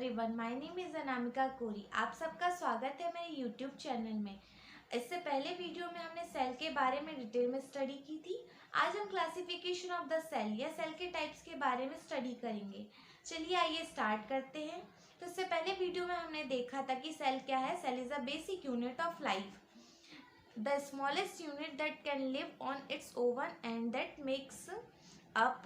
Everyone, my name is Anamika Kori. आप सबका स्वागत है मेरे यूट्यूब चैनल में। इससे पहले वीडियो में हमने सेल के बारे में डिटेल में स्टडी की थी। आज हम क्लासिफिकेशन ऑफ द सेल या सेल के टाइप्स के बारे में स्टडी करेंगे। चलिए आइए स्टार्ट करते हैं। तो इससे पहले वीडियो में हमने देखा था कि सेल क्या है। Cell is a basic unit of life, the smallest unit that can live on its own and that makes up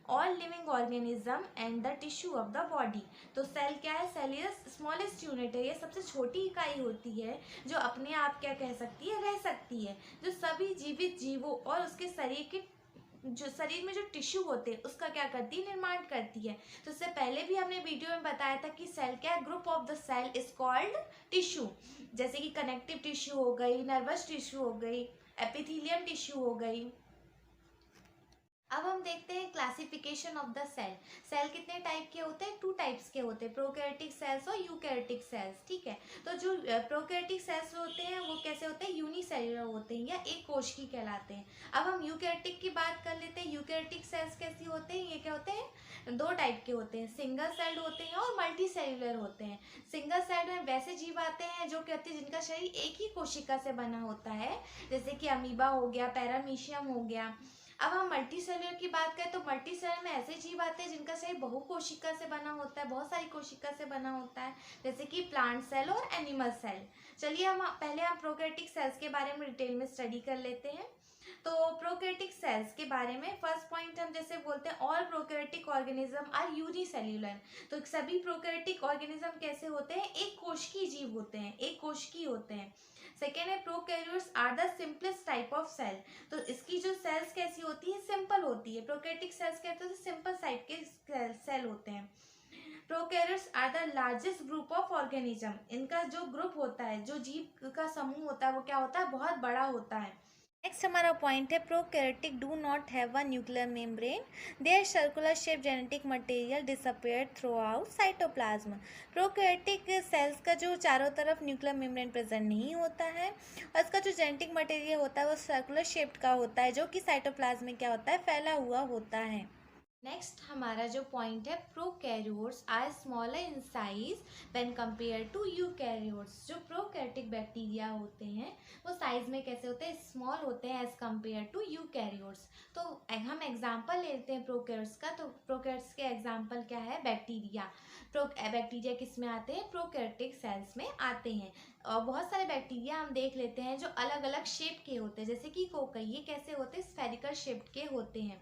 all living organism and the tissue of the body। तो cell क्या है? Cell is smallest unit है। ये सबसे छोटी इकाई होती है जो अपने आप क्या कह सकती है, रह सकती है, जो सभी जीवित जीवों और उसके शरीर में जो टिश्यू होते हैं उसका क्या करती है, निर्माण करती है। तो इससे पहले भी हमने वीडियो में बताया था कि सेल क्या है, group of the cell is called tissue. जैसे कि कनेक्टिव टिश्यू हो गई, नर्वस टिश्यू हो गई, एपिथेलियम टिश्यू हो गई। अब हम देखते हैं classification of the cell. Cell कितने टाइप के होते हैं? 2 टाइप्स के होते हैं, प्रोकैरियोटिक सेल्स और यूकैरियोटिक सेल्स। ठीक है, तो जो प्रोकैरियोटिक सेल्स होते हैं वो कैसे होते हैं, यूनिसेलुलर होते हैं या एक कोशिकी कहलाते हैं। अब हम यूकैरियोटिक की बात कर लेते हैं। यूकैरियोटिक सेल्स कैसी होते हैं? ये क्या होते हैं, 2 टाइप के होते हैं, सिंगल सेल्ड होते हैं और मल्टी सेल्युलर होते हैं। सिंगल सेल्ड में वैसे जीव आते हैं जो कहते हैं जिनका शरीर एक ही कोशिका से बना होता है, जैसे कि अमीबा हो गया, पैरामीशियम हो गया। अब हम मल्टी सेलुलर की बात करें तो मल्टी सेलुलर में ऐसे जीव आते हैं जिनका शरीर बहु कोशिका से बना होता है, बहुत सारी कोशिका से बना होता है, जैसे कि प्लांट सेल और एनिमल सेल। चलिए हम प्रोकैरियोटिक सेल्स के बारे में डिटेल में स्टडी कर लेते हैं। तो प्रोकैरियोटिक सेल्स के बारे में फर्स्ट पॉइंट हम जैसे बोलते हैं, all prokaryotic organism are unicellular. तो सभी प्रोकैरियोटिक ऑर्गेनिज्म कैसे होते हैं, एक कोशिकीय जीव होते हैं, एक कोशिकीय होते हैं। सेकेंड है, prokaryotes are the simplest type of cell. तो इसकी जो सेल्स कैसी होती है, सिंपल होती है। प्रोकैरियोटिक सेल्स कहते हैं सिंपल टाइप के सेल होते हैं। Prokaryotes are the largest group of organism. इनका जो ग्रुप होता है, जो जीव का समूह होता है वो क्या होता है, बहुत बड़ा होता है। नेक्स्ट हमारा पॉइंट है, prokaryotic do not have a nuclear membrane, their circular shape genetic material disappear throughout cytoplasm. Prokaryotic cells का जो चारों तरफ न्यूक्लियर मेम्ब्रेन प्रेजेंट नहीं होता है और इसका जो जेनेटिक मटेरियल होता है वो सर्कुलर शेप्ड का होता है, जो कि साइटोप्लाज्म में क्या होता है, फैला हुआ होता है। नेक्स्ट हमारा जो पॉइंट है, prokaryotes are smaller in size when compare to eukaryotes. जो प्रोकैरियोटिक बैक्टीरिया होते हैं वो साइज में कैसे होते हैं, स्मॉल होते हैं एज कंपेयर टू यूकैरियोट्स। तो हम एग्जांपल लेते हैं प्रोकैरियोट्स का। तो प्रोकैरियोट्स के एग्जांपल क्या है, बैक्टीरिया। बैक्टीरिया किस में आते हैं, प्रोकैरियोटिक सेल्स में आते हैं। और बहुत सारे बैक्टीरिया हम देख लेते हैं जो अलग अलग शेप के होते हैं, जैसे कि कोकई, ये कैसे होते हैं, स्फेरिकल शेप के होते हैं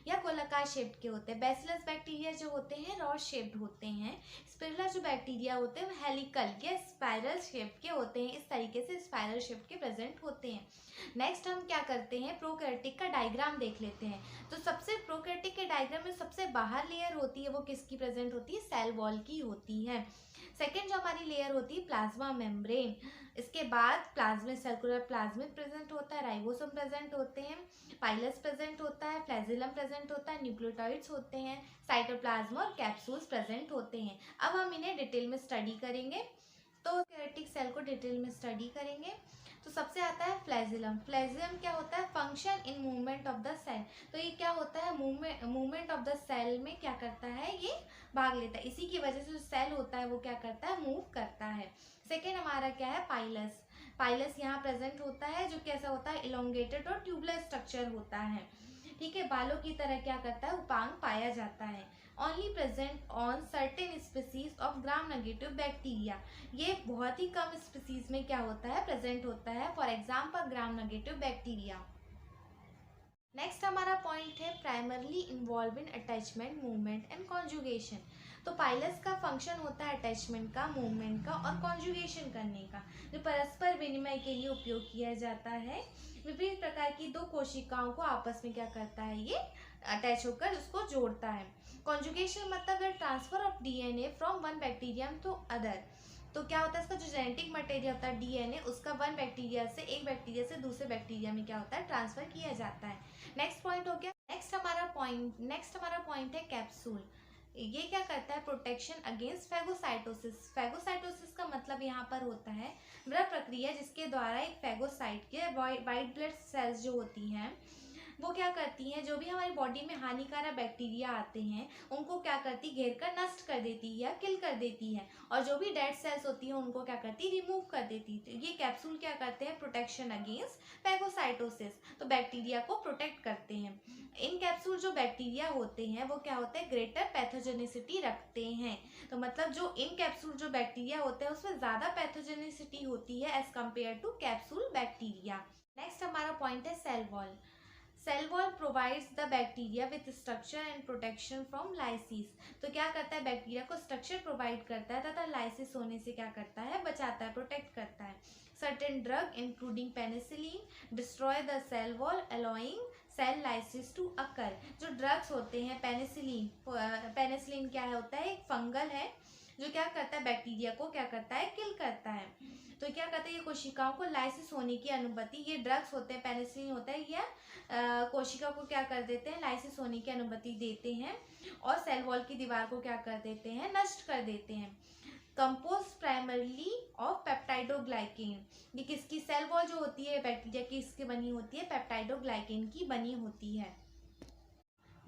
या गोलाकार शेप्ड के होते हैं। बैसिलस बैक्टीरिया जो होते हैं रॉड शेप्ड होते हैं। स्पिरुलिना जो बैक्टीरिया होते हैं वो हेलिकल या स्पाइरल शेप के होते हैं। इस तरीके से स्पाइरल शेप के प्रेजेंट होते हैं। नेक्स्ट हम क्या करते हैं, प्रोकैरियोटिक का डायग्राम देख लेते हैं। तो सबसे प्रोकैरियोटिक के डायग्राम में सबसे बाहर लेयर होती है वो किसकी प्रेजेंट होती है, सेल वॉल की होती है। सेकेंड जो हमारी लेयर होती है, प्लाज्मा मेम्ब्रेन। इसके बाद प्लाज्मिड, सर्कुलर प्लाज्मिड प्रेजेंट होता है, राइबोसोम प्रेजेंट होते हैं, पाइलस प्रेजेंट होता है, फ्लैजिलम प्रेजेंट होता है, न्यूक्लियोटाइड्स होते हैं, साइटोप्लाज्म और कैप्सूल्स प्रेजेंट होते हैं। अब हम इन्हें डिटेल में स्टडी करेंगे। तो प्रोकैरियोटिक सेल को डिटेल में स्टडी करेंगे। तो सबसे आता है फ्लैजिलम। फ्लैजिलम क्या होता है, function in movement of the cell. तो ये क्या होता है, मूवमेंट ऑफ द सेल में क्या करता है, ये भाग लेता है। इसी की वजह से जो सेल होता है वो क्या करता है, मूव करता है। सेकेंड हमारा क्या है, पाइलस। पाइलस यहाँ प्रेजेंट होता है, जो कैसा होता है, इलोंगेटेड और ट्यूबुलर स्ट्रक्चर होता है। ठीक है, बालों की तरह क्या करता है, उपांग पाया जाता है। Only present on certain species of gram negative bacteria. ये बहुत ही कम स्पीसीज में क्या होता है, प्रेजेंट होता है। For example gram negative bacteria. Next हमारा पॉइंट है, primarily involve in attachment, movement and conjugation. तो पाइलस का फंक्शन होता है अटैचमेंट का, मूवमेंट का और कॉन्जुगेशन करने का, जो परस्पर विनिमय के लिए उपयोग किया जाता है। विभिन्न प्रकार की 2 कोशिकाओं को आपस में क्या करता है, ये अटैच होकर उसको जोड़ता है। कॉन्जुगेशन मतलब transfer of DNA from one bacterium to other. तो क्या होता है, इसका जो जेनेटिक मटेरियल होता है डीएनए, उसका एक बैक्टीरिया से दूसरे बैक्टीरिया में क्या होता है, ट्रांसफर किया जाता है। नेक्स्ट पॉइंट हो गया। नेक्स्ट हमारा पॉइंट है कैप्सूल। ये क्या करता है, प्रोटेक्शन अगेंस्ट फैगोसाइटोसिस। फैगोसाइटोसिस का मतलब यहाँ पर होता है वह प्रक्रिया जिसके द्वारा एक फैगोसाइट के वाइट ब्लड सेल्स जो होती हैं वो क्या करती हैं, जो भी हमारी बॉडी में हानिकारक बैक्टीरिया आते हैं उनको क्या करती, घेर कर नष्ट कर देती है या किल कर देती है, और जो भी डेड सेल्स होती हैं उनको क्या करती, रिमूव कर देती है। ये कैप्सूल क्या करते हैं, प्रोटेक्शन अगेंस्ट पैगोसाइटोसिस, तो बैक्टीरिया को प्रोटेक्ट करते हैं। इन कैप्सूल जो बैक्टीरिया होते हैं वो क्या होते हैं, ग्रेटर पैथोजेनिसिटी रखते हैं। तो मतलब जो इन कैप्सूल जो बैक्टीरिया होते हैं उसमें ज़्यादा पैथोजेनिसिटी होती है as compare to capsule bacteria. Next हमारा पॉइंट है cell wall. Cell wall provides the bacteria with structure and protection from lysis. तो क्या करता है, बैक्टीरिया को स्ट्रक्चर प्रोवाइड करता है तथा लाइसिस होने से क्या करता है, बचाता है, प्रोटेक्ट करता है। Certain drug including penicillin destroy the cell wall allowing cell lysis to occur. जो ड्रग्स होते हैं, पेनिसिलिन, पेनिसिलिन क्या है, होता है एक फंगल है जो क्या करता है, बैक्टीरिया को क्या करता है, किल करता है। तो क्या करता है, ये कोशिकाओं को लाइसिस होने की अनुमति, ये ड्रग्स होते हैं, पेनिसिलिन होता है, या कोशिका को क्या कर देते हैं, लाइसिस होने की अनुमति देते हैं और सेल वॉल की दीवार को क्या कर देते हैं, नष्ट कर देते हैं। Compose primarily of peptidoglycan. ये किसकी, सेल वॉल जो होती है बैक्टीरिया की, इसकी बनी होती है, पेप्टाइडोग्लाइकेन की बनी होती है।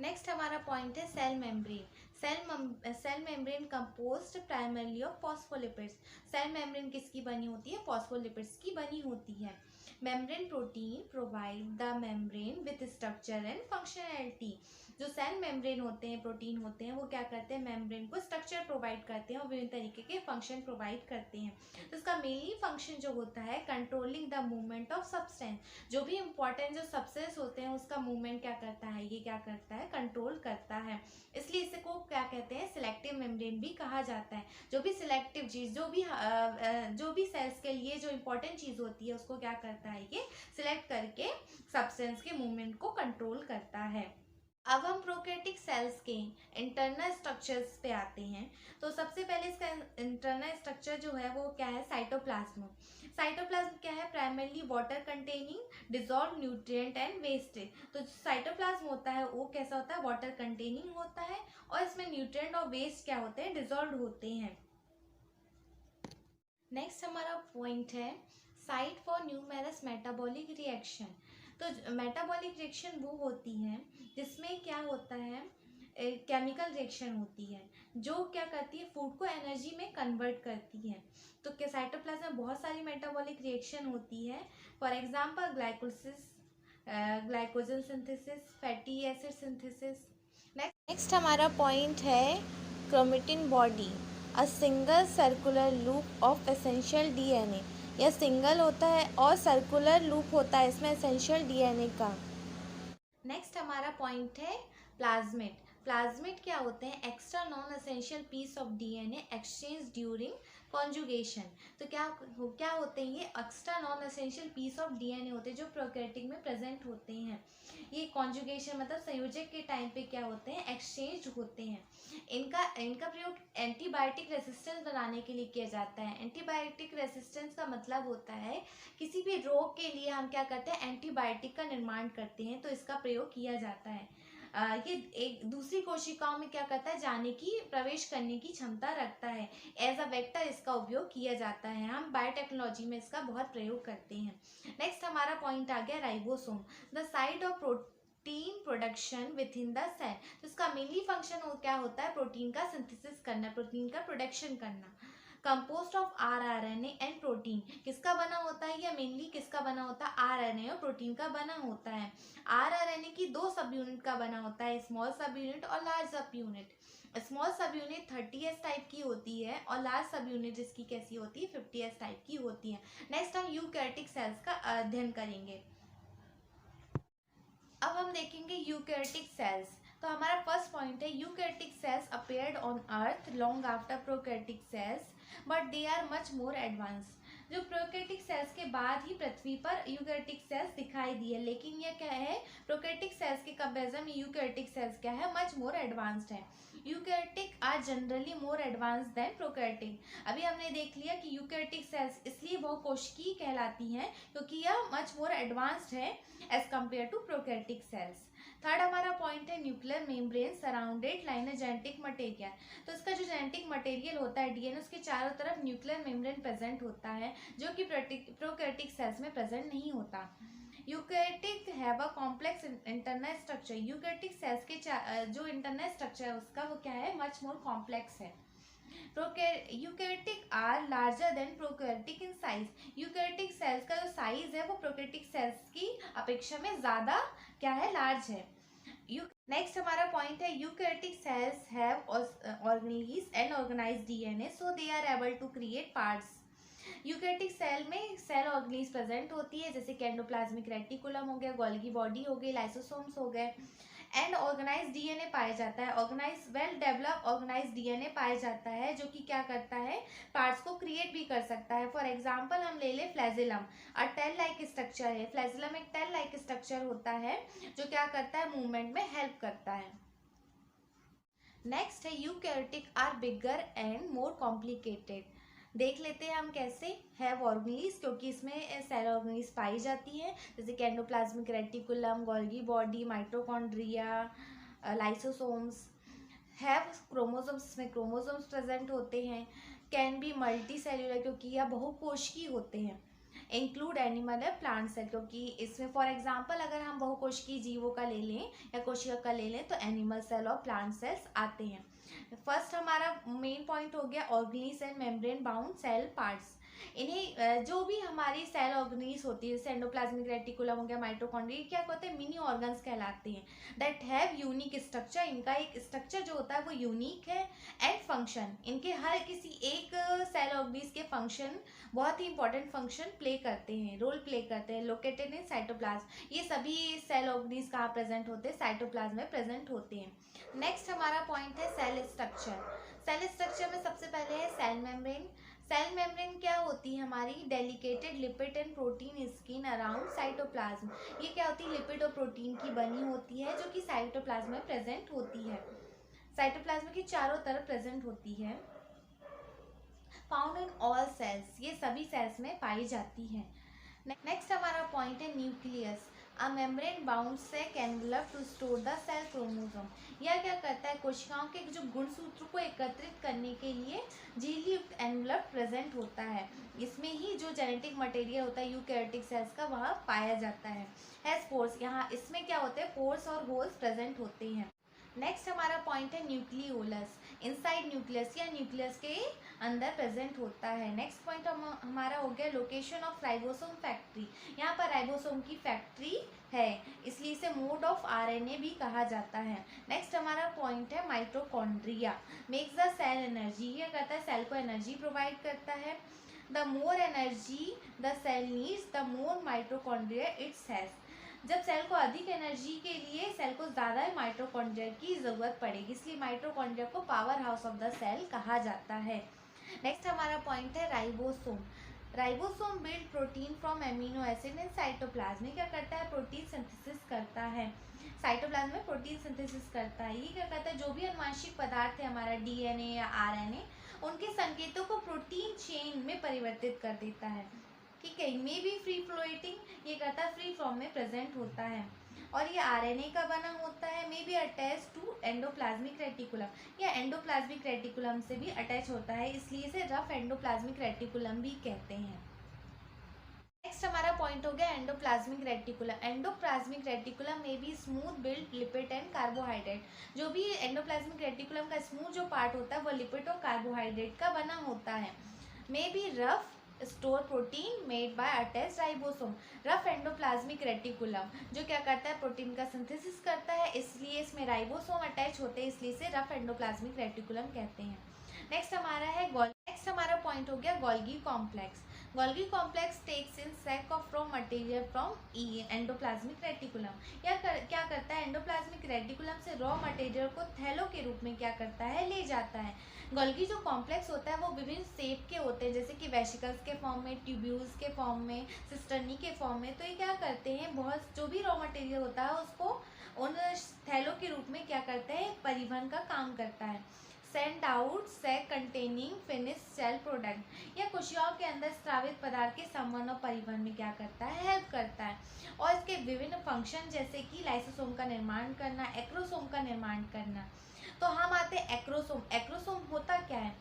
नेक्स्ट हमारा पॉइंट है cell membrane. Cell membrane composed primarily of phospholipids. Cell membrane किसकी बनी होती है, फॉस्फोलिपिड्स की बनी होती है। Membrane protein provide the membrane with structure and functionality. जो सेल मेम्ब्रेन होते हैं, प्रोटीन होते हैं, वो क्या करते हैं, मेम्ब्रेन को स्ट्रक्चर प्रोवाइड करते हैं और विभिन्न तरीके के फंक्शन प्रोवाइड करते हैं। तो इसका मेनली फंक्शन जो होता है, controlling the movement of substance. जो भी इंपॉर्टेंट जो सब्सटेंस होते हैं उसका मूवमेंट क्या करता है, ये क्या करता है, कंट्रोल करता है। इसलिए इसको क्या कहते हैं, सिलेक्टिव मेम्ब्रेन भी कहा जाता है। जो भी सिलेक्टिव चीज, जो भी सेल्स के लिए जो इंपॉर्टेंट चीज होती है उसको क्या करता है, ये सिलेक्ट करके सब्सटेंस के मूवमेंट को कंट्रोल करता है। अब हम प्रोकैरियोटिक सेल्स के इंटरनल स्ट्रक्चर्स पे आते हैं। तो सबसे पहले इसका इंटरनल स्ट्रक्चर जो है वो क्या है, साइटोप्लाज्म। साइटोप्लाज्म क्या है, primarily water containing dissolve nutrient and waste. तो जो साइटोप्लाज्म होता है वो कैसा होता है, वाटर कंटेनिंग होता है और इसमें न्यूट्रिएंट और वेस्ट क्या होते हैं, डिजॉल्व होते हैं। नेक्स्ट हमारा पॉइंट है site for numerous metabolic reaction. तो मेटाबॉलिक रिएक्शन वो होती है जिसमें क्या होता है, केमिकल रिएक्शन होती है जो क्या करती है, फूड को एनर्जी में कन्वर्ट करती है। तो क्या साइटोप्लाज्म में बहुत सारी मेटाबॉलिक रिएक्शन होती है। For example glycolysis, glycogen synthesis, fatty acid synthesis. Next हमारा पॉइंट है chromatin body, a single circular loop of essential DNA. यह सिंगल होता है और सर्कुलर लूप होता है इसमें एसेंशियल डीएनए का। नेक्स्ट हमारा पॉइंट है प्लाज्मिड। प्लाज्मिड क्या होते हैं, extra non essential piece of DNA exchange during conjugation. तो क्या होते हैं, ये extra non essential piece of DNA होते हैं जो प्रोकैरियोटिक में प्रेजेंट होते हैं। ये कॉन्जुगेशन मतलब संयोजक के टाइम पे क्या होते हैं, एक्सचेंज होते हैं। इनका प्रयोग एंटीबायोटिक रेसिस्टेंस बनाने के लिए किया जाता है। एंटीबायोटिक रेसिस्टेंस का मतलब होता है किसी भी रोग के लिए हम क्या करते हैं, एंटीबायोटिक का निर्माण करते हैं, तो इसका प्रयोग किया जाता है। ये एक दूसरी कोशिकाओं में क्या करता है, जाने की, प्रवेश करने की क्षमता रखता है। एज अ वेक्टर इसका उपयोग किया जाता है। हम बायोटेक्नोलॉजी में इसका बहुत प्रयोग करते हैं। नेक्स्ट हमारा पॉइंट आ गया ribosome, the site of protein production within the cell. तो इसका मेनली फंक्शन क्या होता है, प्रोटीन का सिंथेसिस करना, प्रोटीन का प्रोडक्शन करना। Compost of RNA and protein, किसका बना होता है, या मेनली किसका बना होता है, आरएनए और प्रोटीन का बना होता है। आरएनए की दो सब यूनिट का बना होता है, स्मॉल सब यूनिट और लार्ज सब यूनिट। स्मॉल सब यूनिट 30S टाइप की होती है और लार्ज सब यूनिट इसकी कैसी होती है, 50S टाइप की होती है। नेक्स्ट हम यूकैरियोटिक सेल्स का अध्ययन करेंगे। अब हम देखेंगे यूकैरियोटिक सेल्स। तो हमारा फर्स्ट पॉइंट है eukaryotic cells appeared on earth long after prokaryotic cells but they are much more advance. जो प्रोकैरियोटिक सेल्स के बाद ही पृथ्वी पर यूकैरियोटिक सेल्स दिखाई दिए, लेकिन ये क्या है, प्रोकैरियोटिक सेल्स के कंपैरिजन में यूकैरियोटिक सेल्स क्या है, मच मोर एडवांस्ड है। Eukaryotic are generally more advance than prokaryotic. अभी हमने देख लिया कि यूकैरियोटिक सेल्स इसलिए बहुकोशिकीय कहलाती हैं क्योंकि यह मच मोर एडवांस्ड है as compare to prokaryotic cells. Third हमारा पॉइंट है nuclear membrane surrounded line genetic material. तो इसका जो जेनेटिक मटेरियल होता है डीएनए, उसके चारों तरफ न्यूक्लियर मेम्ब्रेन प्रेजेंट होता है जो कि प्रोकैरियोटिक सेल्स में प्रेजेंट नहीं होता। Eukaryotic have a complex internal structure. Eukaryotic cells के जो इंटरनल स्ट्रक्चर है उसका वो क्या है, मच मोर कॉम्प्लेक्स है। Eukaryotic are larger than prokaryotic in size. Eukaryotic cells का जो साइज है वो प्रोकैरियोटिक सेल्स की अपेक्षा में ज्यादा क्या है, लार्ज है। नेक्स्ट हमारा पॉइंट है eukaryotic cells have organelles and organised DNA so they are able to create parts. Eukaryotic cell में सेल ऑर्गेनीज प्रेजेंट होती है, जैसे कि एंडोप्लाज्मिक रेटिकुलम हो गया, गोल्गी बॉडी हो गई, लाइसोसोम्स हो गए, एंड ऑर्गेनाइज डीएनए पाया जाता है। Organize well develop organize DNA पाया जाता है जो कि क्या करता है, पार्ट्स को क्रिएट भी कर सकता है। फॉर एग्जांपल हम ले ले फ्लैजिलम, अ टेल लाइक स्ट्रक्चर है। फ्लैजिलम एक टेल लाइक स्ट्रक्चर होता है जो क्या करता है, मूवमेंट में हेल्प करता है। नेक्स्ट है eukaryotic are bigger and more complicated. देख लेते हैं हम कैसे। हैव ऑर्गेनीज, क्योंकि इसमें सेल ऑर्गेनीज पाई जाती है, जैसे कि endoplasmic reticulum, Golgi body, mitochondria, lysosomes. Have chromosomes, इसमें क्रोमोसोम्स प्रेजेंट होते हैं। कैन बी मल्टी सेल्यूलर, क्योंकि यह बहुकोशिकीय होते हैं। इंक्लूड एनिमल है प्लांट सेल, क्योंकि इसमें फॉर एग्जांपल अगर हम बहुकोशिकीय जीवों का ले लें या कोशिका का ले लें तो एनिमल सेल और प्लांट सेल्स आते हैं। फर्स्ट हमारा मेन पॉइंट हो गया organelles and membrane bound cell parts. इन्हें जो भी हमारी सेल ऑर्गेनीज होती है, जैसे एंडोप्लाज्मिक रेटिकुलम हो गया, माइटोकॉन्ड्रिया, क्या होते हैं, मिनी ऑर्गन्स कहलाते हैं। दैट हैव यूनिक स्ट्रक्चर, इनका एक स्ट्रक्चर जो होता है वो यूनिक है। एंड फंक्शन, इनके हर किसी एक सेल ऑर्गेनीज के फंक्शन बहुत ही इंपॉर्टेंट फंक्शन प्ले करते हैं, रोल प्ले करते हैं। लोकेटेड इन साइटोप्लाज्म, ये सभी सेल ऑर्गेनीज कहाँ प्रेजेंट होते हैं, साइटोप्लाज्म में प्रेजेंट होते हैं। नेक्स्ट हमारा पॉइंट है सेल स्ट्रक्चर। सेल स्ट्रक्चर में सबसे पहले है सेल मेम्ब्रेन। सेल मेम्ब्रेन क्या होती है, हमारी dedicated lipid and protein skin around cytoplasm. ये क्या होती है, लिपिड और प्रोटीन की बनी होती है जो कि साइटोप्लाज्म में प्रेजेंट होती है, साइटोप्लाज्म की चारों तरफ प्रेजेंट होती है। फाउंड इन ऑल सेल्स, ये सभी सेल्स में पाई जाती है। नेक्स्ट हमारा पॉइंट है nucleus. A membrane bound sac envelope to store the cell chromosome. यह क्या करता है, कोशिकाओं के जो गुणसूत्र को एकत्रित करने के लिए झिल्ली युक्त एनवलप प्रेजेंट होता है। इसमें ही जो जेनेटिक मटेरियल होता है यूकैरियोटिक सेल्स का वह पाया जाता है। हैज पोर्स, यहाँ इसमें क्या होते हैं, पोर्स और होल्स प्रेजेंट होते हैं। नेक्स्ट हमारा पॉइंट है न्यूक्लियोलस। इनसाइड न्यूक्लियस या न्यूक्लियस के अंदर प्रेजेंट होता है। नेक्स्ट पॉइंट हमारा हो गया लोकेशन ऑफ राइबोसोम फैक्ट्री। यहाँ पर राइबोसोम की फैक्ट्री है, इसलिए इसे मोड ऑफ आरएनए भी कहा जाता है। नेक्स्ट हमारा पॉइंट है mitochondria. Makes the cell energy, ये कहता है सेल को एनर्जी प्रोवाइड करता है। The more energy the cell needs the more mitochondria it's has. जब सेल को अधिक एनर्जी के लिए सेल को ज़्यादा माइटोकॉन्ड्रिया की ज़रूरत पड़ेगी, इसलिए माइटोकॉन्ड्रिया को power house of the cell कहा जाता है। नेक्स्ट हमारा पॉइंट है ribosome. Ribosome build protein from amino acid in cytoplasm. क्या करता है, प्रोटीन सिंथेसिस करता है, साइटोप्लाज्म में प्रोटीन सिंथेसिस करता है। ये क्या करता है, जो भी अनुवांशिक पदार्थ है हमारा डीएनए या आरएनए, उनके संकेतों को प्रोटीन चेन में परिवर्तित कर देता है। ठीक है, मे बी फ्री फ्लोटिंग, ये कहता है फ्री फॉर्म में प्रेजेंट होता है। और ये आरएनए का बना होता है, may be attach to endoplasmic reticulum, या एंडोप्लाज्मिक रेटिकुलम से भी अटैच होता है, इसलिए इसे रफ एंडोप्लाज्मिक रेटिकुलम भी कहते हैं। नेक्स्ट हमारा पॉइंट हो गया एंडोप्लाज्मिक रेटिकुलम। एंडोप्लाज्मिक रेटिकुलम में भी smooth build lipid and carbohydrate. जो भी एंडोप्लाज्मिक रेटिकुलम का स्मूथ जो पार्ट होता है वो लिपिड और कार्बोहाइड्रेट का बना होता है। May B rough store protein made by attach ribosome. Rough endoplasmic reticulum जो क्या करता है, प्रोटीन का सिंथेसिस करता है, इसलिए इसमें राइबोसोम अटैच होते हैं, इसलिए इसे रफ एंडोप्लाज्मिक रेटिकुलम कहते हैं। नेक्स्ट हमारा है नेक्स्ट हमारा पॉइंट हो गया Golgi complex. Golgi complex takes in sac of raw material from endoplasmic reticulum. क्या करता है, एंडोप्लाज्मिक रेटिकुलम से रॉ मटेरियल को थैलो के रूप में क्या करता है, ले जाता है। गोल्गी जो कॉम्प्लेक्स होता है वो विभिन्न शेप के होते हैं, जैसे कि वेसिकल्स के फॉर्म में, ट्यूब्यूल्स के फॉर्म में, सिस्टर्नी के फॉर्म में। तो ये क्या करते हैं, बहुत जो भी रॉ मटेरियल होता है उसको उन थैलों के रूप में क्या करते हैं, परिवहन का काम करता है। Send out sac containing finish cell product, या कोशिकाओं के अंदर स्रावित पदार्थ के संवहन और परिवहन में क्या करता है, हेल्प करता है। और इसके विभिन्न फंक्शन जैसे कि लाइसोसोम का निर्माण करना, एक्रोसोम का निर्माण करना। तो हम आते हैं एक्रोसोम। एक्रोसोम होता क्या है,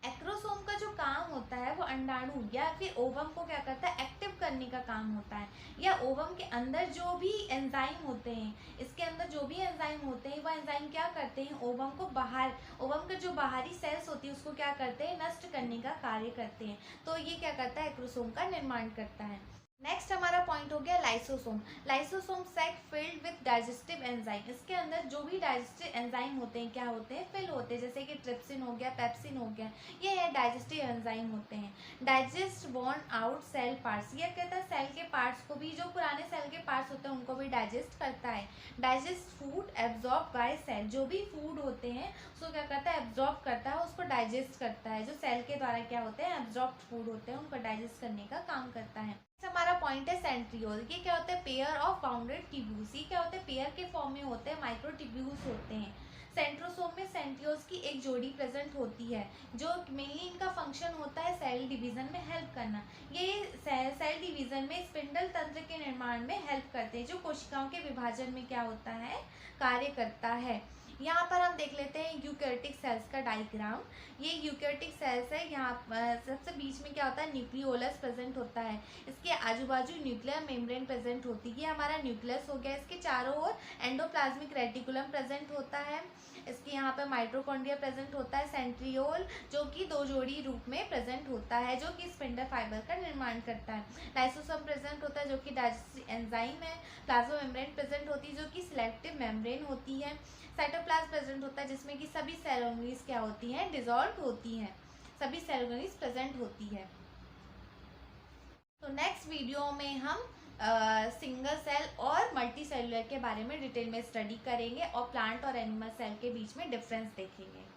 एक्रोसोम का जो काम होता है वो अंडाणु या फिर ओवम को क्या करता है, एक्टिव करने का काम होता है। या ओवम के अंदर जो भी एंजाइम होते हैं, इसके अंदर जो भी एंजाइम होते हैं, वह एंजाइम क्या करते हैं, ओवम को बाहर, ओवम के जो बाहरी सेल्स होती है उसको क्या करते हैं, नष्ट करने का कार्य करते हैं। तो ये क्या करता है, एक्रोसोम का निर्माण करता है। नेक्स्ट हमारा पॉइंट हो गया lysosome. Lysosome sac filled with digestive enzyme. इसके अंदर जो भी डाइजेस्टिव एंजाइम होते हैं क्या होते हैं, फिल होते हैं, जैसे कि ट्रिप्सिन हो गया, पेप्सिन हो गया, ये है डाइजेस्टिव एंजाइम होते हैं। Digest worn out cell parts, ये कहता है सेल के पार्ट्स को भी, जो पुराने सेल के पार्ट्स होते हैं उनको भी डाइजेस्ट करता है। Digest food absorb by cell, जो भी फूड होते हैं उसको क्या करता है, एब्जॉर्ब करता है, उसको डाइजेस्ट करता है। जो सेल के द्वारा क्या होते हैं, एब्जॉर्ब फूड होते हैं, उनको डाइजेस्ट करने का काम करता है। हमारा पॉइंट है सेंट्रियोल। ये क्या होता है, पेयर ऑफ बाउंडेड ट्यूब्यूल्स। ये क्या होते हैं, पेयर के फॉर्म में होते हैं, माइक्रोट्यूब्यूल्स होते हैं। सेंट्रोसोम में सेंट्रियोल्स की एक जोड़ी प्रेजेंट होती है, जो मेनली इनका फंक्शन होता है सेल डिवीजन में हेल्प करना। ये सेल डिवीजन में स्पिंडल तंत्र के निर्माण में हेल्प करते हैं, जो कोशिकाओं के विभाजन में क्या होता है, कार्य करता है। यहाँ पर हम देख लेते हैं यूकैरियोटिक सेल्स का डायग्राम। ये यूकैरियोटिक सेल्स है, यहाँ सबसे बीच में क्या होता है, न्यूक्लियोलस प्रेजेंट होता है। इसके आजू बाजू न्यूक्लियर मेम्ब्रेन प्रेजेंट होती है, ये हमारा न्यूक्लियस हो गया। इसके चारों ओर एंडोप्लाज्मिक रेटिकुलम प्रेजेंट होता है। इसके यहाँ पर माइटोकॉन्ड्रिया प्रेजेंट होता है। सेंट्रियोल जो कि दो जोड़ी रूप में प्रेजेंट होता है, जो कि स्पिंडल फाइबर का निर्माण करता है। लाइसोसोम प्रेजेंट होता है, जो कि डाइजेस्टिव एंजाइम है। प्लाज्मा मेम्ब्रेन प्रेजेंट होती है, जो कि सिलेक्टिव मेम्ब्रेन होती है। साइटोप्लाज्म प्रेजेंट होता है, जिसमें कि सभी सेल ऑर्गेनीज क्या होती हैं, डिसॉल्व होती हैं, सभी सेल ऑर्गेनीज प्रेजेंट होती है। तो नेक्स्ट वीडियो में हम सिंगल सेल और मल्टी सेलुलर के बारे में डिटेल में स्टडी करेंगे और प्लांट और एनिमल सेल के बीच में डिफरेंस देखेंगे।